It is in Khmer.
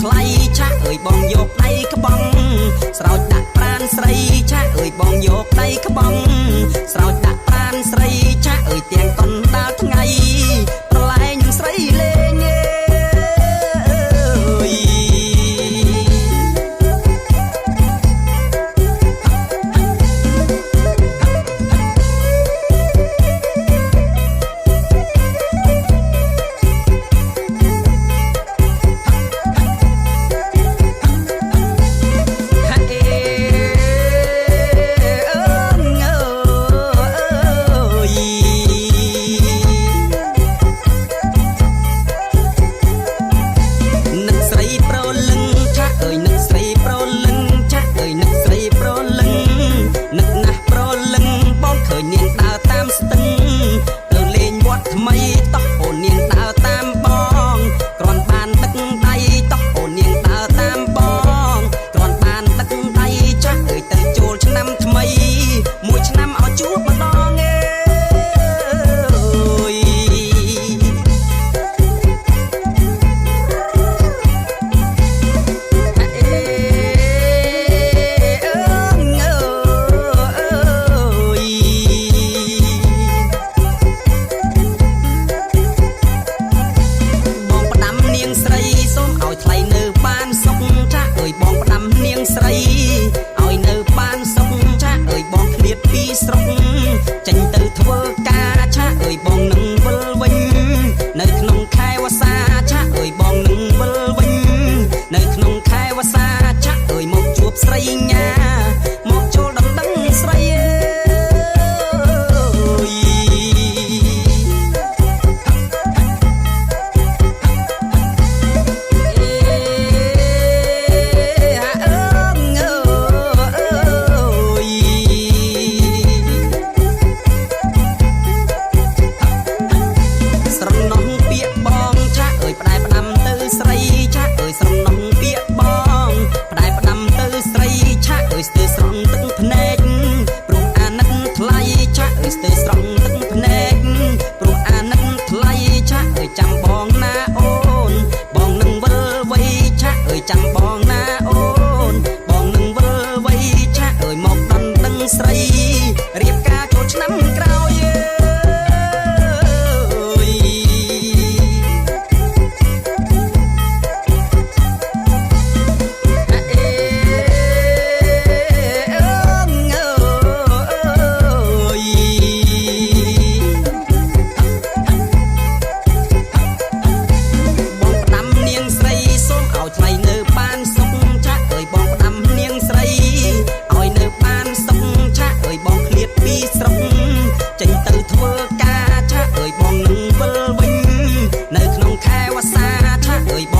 ថ្លៃឆាក់អើយបងយកដៃក្បងស្រោចដាក់ប្រានស្រីឆាក់អើយបងយកដៃក្បងស្រោចដាក់ប្រានស្រីឆាក់អើយទាំងកុនដាល់ថ្ងៃប្រឡែងនឹងស្រីលេងថ្មីតោះអូននាងដើរតាមបងគ្រាន់បានទឹកដៃតោះអូននាងដើរតាមបងគ្រាន់បានទឹកដៃចាស់អើយទៅចូលឆ្នាំថ្មីមួយឆ្នាំឲ្យជួបម្ដងស្រីឲ្យនៅបានសុខឆាអើយបងឃ្លាតពីស្រុកចេញទៅធ្វើការឆាអើយបងនឹងវិលវិញនៅក្នុងខែវស្សាឆាអើយបងនឹងវិលវិញនៅក្នុងខែវស្សាឆាអើយមកជួបស្រីញ៉ាមកចូលដណ្ដឹងស្រីស្រីឆាអើយស្រណោះពាក្យបងផ្ដែផ្ដាំទៅស្រីឆាអើយស្ទើរស្រង់ទឹកភ្នែកព្រោះអាណិតថ្លៃឆាអើយស្ទើរស្រង់ទឹកភ្នែកព្រោះអាណិតថ្លៃឆាអើយចាំបងណាអូនបងនឹងវិលវ័យឆាអើយចាំបងណាអូនបងនឹងវិលវ័យឆាអើយមកដណ្ដឹងស្រីរៀបការចូលឆ្នាំក្រោយថ្លៃនៅបានសុខឆាអើយបងផ្ដាំនាងស្រីឲ្យនៅបានសុខឆាអើយបងឃ្លាតពីស្រុកចេញទៅធ្វើការឆាអើយបងនឹងវិលវិញនៅក្នុងខែវស្សាឆាអើយបង